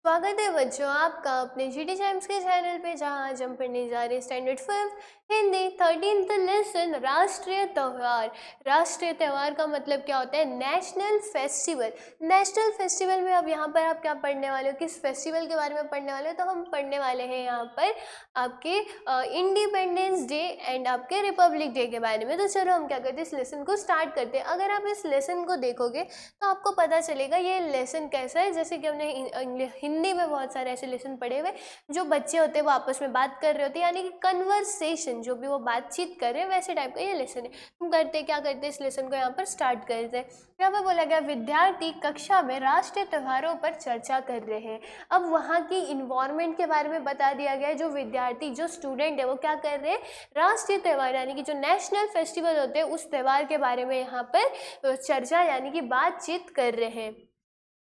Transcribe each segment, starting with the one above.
स्वागत है बच्चों आपका अपने जीटी टाइम्स के चैनल पे, जहाँ आज हम पढ़ने जा रहे हैं स्टैंडर्ड 5 हिंदी 13th लेसन राष्ट्रीय त्यौहार। राष्ट्रीय त्यौहार का मतलब क्या होता है? National festival. नेशनल फेस्टिवल में अब यहाँ पर आप क्या पढ़ने वाले हो, किस फेस्टिवल के बारे में पढ़ने वाले हो? तो हम पढ़ने वाले हैं यहाँ पर आपके इंडिपेंडेंस डे एंड आपके रिपब्लिक डे के बारे में। तो चलो हम क्या करते हैं, इस लेसन को स्टार्ट करते हैं। अगर आप इस लेसन को देखोगे तो आपको पता चलेगा ये लेसन कैसा है। जैसे कि हमने हिंदी में बहुत सारे ऐसे लेसन पढ़े हुए, जो बच्चे होते हैं वो आपस में बात कर रहे होते हैं, यानी कि कन्वर्सेशन, जो भी वो बातचीत कर रहे हैं वैसे टाइप का ये लेसन है। हम करते क्या करते हैं, इस लेसन को यहाँ पर स्टार्ट करते हैं। यहाँ पर बोला गया विद्यार्थी कक्षा में राष्ट्रीय त्योहारों पर चर्चा कर रहे हैं। अब वहाँ की इन्वायरमेंट के बारे में बता दिया गया है। जो विद्यार्थी, जो स्टूडेंट है, वो क्या कर रहे हैं, राष्ट्रीय त्यौहार यानी कि जो नेशनल फेस्टिवल होते हैं उस त्यौहार के बारे में यहाँ पर चर्चा यानी कि बातचीत कर रहे हैं।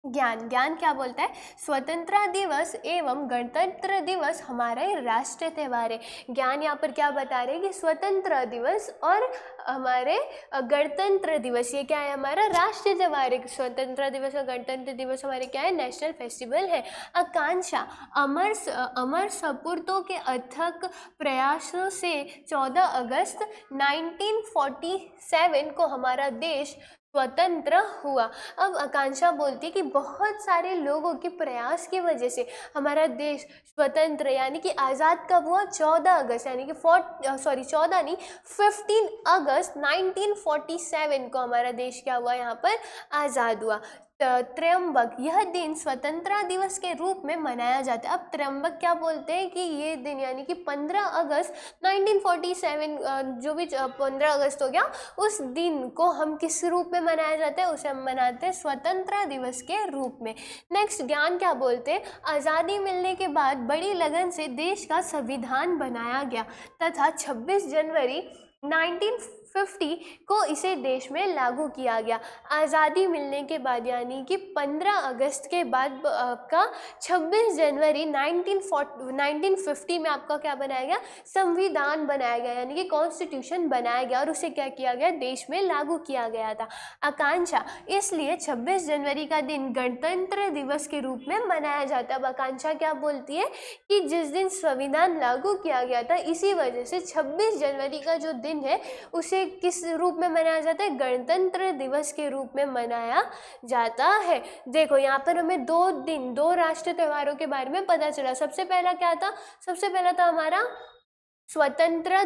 ज्ञान, ज्ञान क्या बोलता है? स्वतंत्रता दिवस एवं गणतंत्र दिवस हमारा राष्ट्रीय त्यौहार है। ज्ञान यहाँ पर क्या बता रहे हैं कि स्वतंत्रता दिवस और हमारे गणतंत्र दिवस, ये क्या है, हमारा राष्ट्रीय त्यौहार है। स्वतंत्रता दिवस और गणतंत्र दिवस हमारे क्या है, नेशनल फेस्टिवल है। आकांक्षा, अमर सपूतों के अथक प्रयासों से 14 अगस्त 1947 को हमारा देश स्वतंत्र हुआ। अब आकांक्षा बोलती है कि बहुत सारे लोगों के प्रयास की वजह से हमारा देश स्वतंत्र यानी कि आज़ाद कब हुआ? 14 अगस्त यानी कि 14 नहीं 15 अगस्त 1947 को हमारा देश क्या हुआ, यहाँ पर आज़ाद हुआ। त्र्यंबक, यह दिन स्वतंत्रता दिवस के रूप में मनाया जाता है। अब त्र्यंबक क्या बोलते हैं कि ये दिन यानी कि 15 अगस्त 1947 जो भी 15 अगस्त हो गया, उस दिन को हम किस रूप में मनाया जाता है? उसे हम मनाते हैं स्वतंत्रता दिवस के रूप में। नेक्स्ट, ज्ञान क्या बोलते हैं? आज़ादी मिलने के बाद बड़ी लगन से देश का संविधान बनाया गया तथा 26 जनवरी 1950 को इसे देश में लागू किया गया। आज़ादी मिलने के बाद यानी कि 15 अगस्त के बाद आपका 26 जनवरी 1950 में आपका क्या बनाया गया? संविधान बनाया गया यानी कि कॉन्स्टिट्यूशन बनाया गया और उसे क्या किया गया? देश में लागू किया गया था। आकांक्षा, इसलिए 26 जनवरी का दिन गणतंत्र दिवस के रूप में मनाया जाता है। अब आकांक्षा क्या बोलती है कि जिस दिन संविधान लागू किया गया था, इसी वजह से 26 जनवरी का जो दिन है उसे किस रूप में मनाया जाता है? गणतंत्र दिवस के रूप में मनाया जाता है। देखो यहाँ पर हमें दो राष्ट्रीय त्योहारों के बारे में पता चला। सबसे पहला क्या था? सबसे पहला था हमारा स्वतंत्रता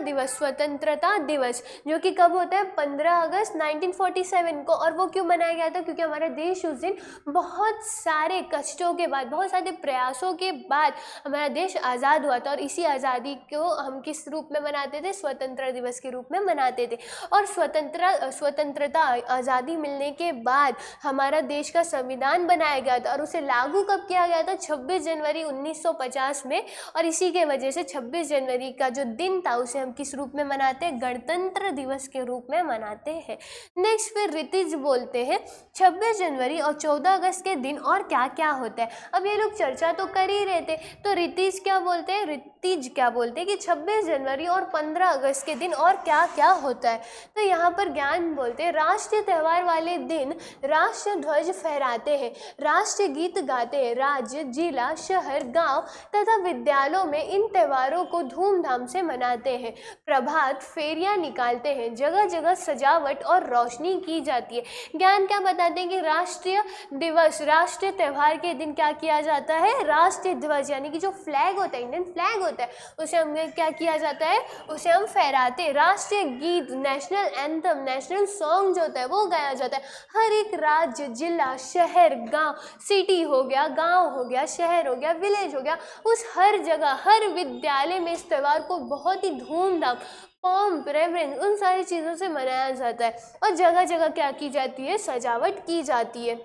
दिवस, जो कि कब होता है? 15 अगस्त 1947 को। और वो क्यों मनाया गया था? क्योंकि हमारा देश उस दिन बहुत सारे कष्टों के बाद, बहुत सारे प्रयासों के बाद हमारा देश आज़ाद हुआ था। और इसी आज़ादी को हम किस रूप में मनाते थे? स्वतंत्रता दिवस के रूप में मनाते थे। और स्वतंत्रता आज़ादी मिलने के बाद हमारा देश का संविधान बनाया गया था और उसे लागू कब किया गया था? 26 जनवरी 1950 में। और इसी के वजह से 26 जनवरी का जो दिन था उसे हम किस रूप में मनाते हैं? गणतंत्र दिवस के रूप में मनाते हैं। नेक्स्ट, फिर रितिज बोलते हैं 26 जनवरी और 14 अगस्त के दिन और क्या क्या होता है। अब ये लोग चर्चा तो कर ही रहे थे, तो रितिज क्या बोलते हैं? रितिज क्या बोलते हैं कि 26 जनवरी और 15 अगस्त के दिन और क्या क्या होता है। तो यहाँ पर ज्ञान बोलते हैं राष्ट्रीय त्यौहार वाले दिन राष्ट्रीय ध्वज फहराते हैं, राष्ट्रीय गीत गाते हैं, राज्य, जिला, शहर, गांव तथा विद्यालयों में इन त्योहारों को धूमधाम से मनाते हैं। प्रभात फेरियां निकालते हैं, जगह जगह सजावट और रोशनी की जाती है। ज्ञान क्या बताते हैं कि राष्ट्रीय दिवस, राष्ट्रीय त्यौहार के दिन क्या किया जाता है? राष्ट्रीय ध्वज यानी कि जो फ्लैग होता है, इंडियन फ्लैग होता है, उसे हमें क्या किया जाता है? उसे हम फहराते हैं। राष्ट्रीय गीत, नेशनल एंथम, नेशनल सॉन्ग जो होता है वो गाया जाता है। हर एक राज्य, जिला, शहर, गांव, सिटी हो गया, गांव हो गया, शहर हो गया, विलेज हो गया, उस हर जगह, हर विद्यालय में इस त्यौहार को बहुत ही धूमधाम, पॉम्प, रेवरेंस, उन सारी चीज़ों से मनाया जाता है। और जगह जगह क्या की जाती है? सजावट की जाती है।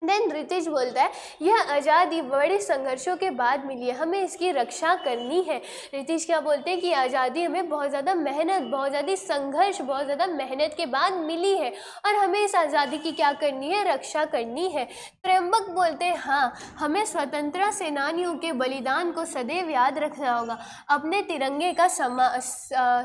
देन रितेश बोलता है यह आज़ादी बड़े संघर्षों के बाद मिली है, हमें इसकी रक्षा करनी है। रितेश क्या बोलते हैं कि आज़ादी हमें बहुत ज़्यादा मेहनत, बहुत ज़्यादा संघर्ष, बहुत ज़्यादा मेहनत के बाद मिली है और हमें इस आज़ादी की क्या करनी है? रक्षा करनी है। त्र्यंबक बोलते हैं हाँ, हमें स्वतंत्रता सेनानियों के बलिदान को सदैव याद रखना होगा। अपने तिरंगे का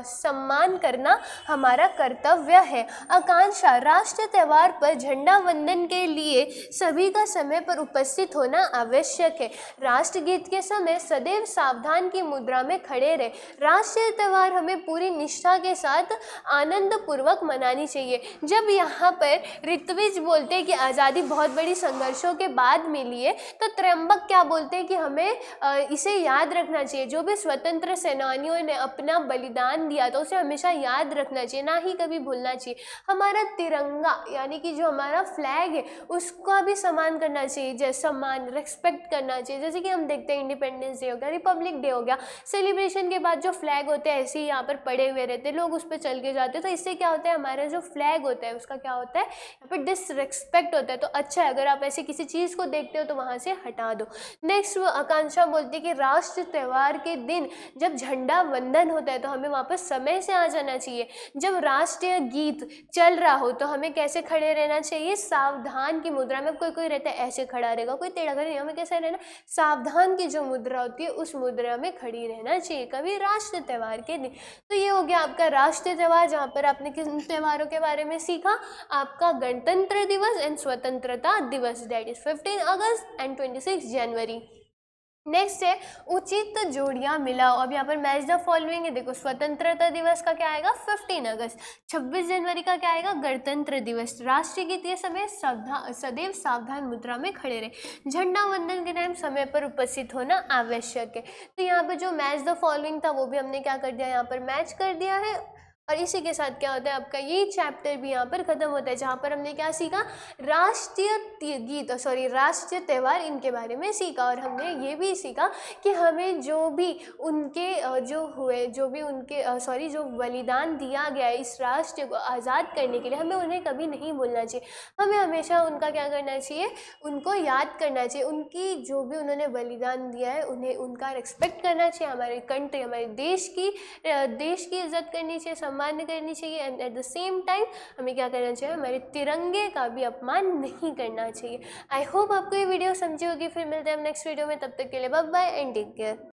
सम्मान करना हमारा कर्तव्य है। आकांक्षा, राष्ट्रीय त्यौहार पर झंडा वंदन के लिए सभी का समय पर उपस्थित होना आवश्यक है। राष्ट्रगीत के समय सदैव सावधान की मुद्रा में खड़े रहे। राष्ट्रीय त्यौहार हमें पूरी निष्ठा के साथ आनंद पूर्वक मनानी चाहिए। जब यहाँ पर ऋत्विज बोलते हैं कि आज़ादी बहुत बड़ी संघर्षों के बाद मिली है, तो त्र्यंबक क्या बोलते हैं कि हमें इसे याद रखना चाहिए। जो भी स्वतंत्र सेनानियों ने अपना बलिदान दिया था उसे हमेशा याद रखना चाहिए, ना ही कभी भूलना चाहिए। हमारा तिरंगा यानी कि जो हमारा फ्लैग है उसका भी सम्मान करना चाहिए, जैसे सम्मान रिस्पेक्ट करना चाहिए। जैसे कि हम देखते हैं इंडिपेंडेंस डे हो गया, रिपब्लिक डे हो गया, सेलिब्रेशन के बाद जो फ्लैग होते हैं ऐसे ही यहाँ पर पड़े हुए रहते हैं, लोग उस पर चल के जाते हैं, तो इससे क्या होता है हमारा जो फ्लैग होता है उसका क्या होता है यहाँ पर डिसरिस्पेक्ट होता है। तो अच्छा है अगर आप ऐसे किसी चीज़ को देखते हो तो वहाँ से हटा दो। नेक्स्ट आकांक्षा बोलती है कि राष्ट्र त्यौहार के दिन जब झंडा वंदन होता है तो हमें वापस समय से आ जाना चाहिए। जब राष्ट्रीय गीत चल रहा हो तो हमें कैसे खड़े रहना चाहिए, सावधान की मुद्रा में। कोई कोई रहता है ऐसे खड़ा रहेगा, कोई टेढ़ा खड़ा, हमें कैसे रहना, सावधान की जो मुद्रा होती है उस मुद्रा में खड़ी रहना चाहिए कभी राष्ट्र त्यौहार के दिन। तो ये हो गया आपका राष्ट्रीय त्यौहार, जहाँ पर आपने किन त्योहारों के बारे में सीखा, आपका गणतंत्र दिवस एंड स्वतंत्रता दिवस, that is 15 August and 26 January. Next है उचित जोड़ियां मिलाओ। अब यहाँ पर मैच द फॉलोइंग है, देखो स्वतंत्रता दिवस का क्या आएगा 15 अगस्त, 26 जनवरी का क्या आएगा गणतंत्र दिवस। राष्ट्रीय गीत ये समय सदैव सावधान मुद्रा में खड़े रहे। झंडा वंदन के टाइम समय पर उपस्थित होना आवश्यक है। तो यहाँ पर जो मैच द फॉलोइंग था वो भी हमने क्या कर दिया, यहाँ पर मैच कर दिया है। और इसी के साथ क्या होता है आपका ये चैप्टर भी यहाँ पर ख़त्म होता है, जहाँ पर हमने क्या सीखा, राष्ट्रीय त्यौहार इनके बारे में सीखा। और हमने ये भी सीखा कि हमें जो भी उनके जो बलिदान दिया गया है इस राष्ट्र को आज़ाद करने के लिए, हमें उन्हें कभी नहीं भूलना चाहिए। हमें हमेशा उनका क्या करना चाहिए, उनको याद करना चाहिए। उनकी जो भी उन्होंने बलिदान दिया है उन्हें उनका रिस्पेक्ट करना चाहिए। हमारे कंट्री, हमारे देश की इज्जत करनी चाहिए, सम्मान करनी चाहिए। And at the same time हमें क्या करना चाहिए, हमारे तिरंगे का भी अपमान नहीं करना चाहिए। आई होप आपको ये वीडियो समझी होगी। फिर मिलते हैं हम नेक्स्ट वीडियो में, तब तक के लिए bye bye and take care.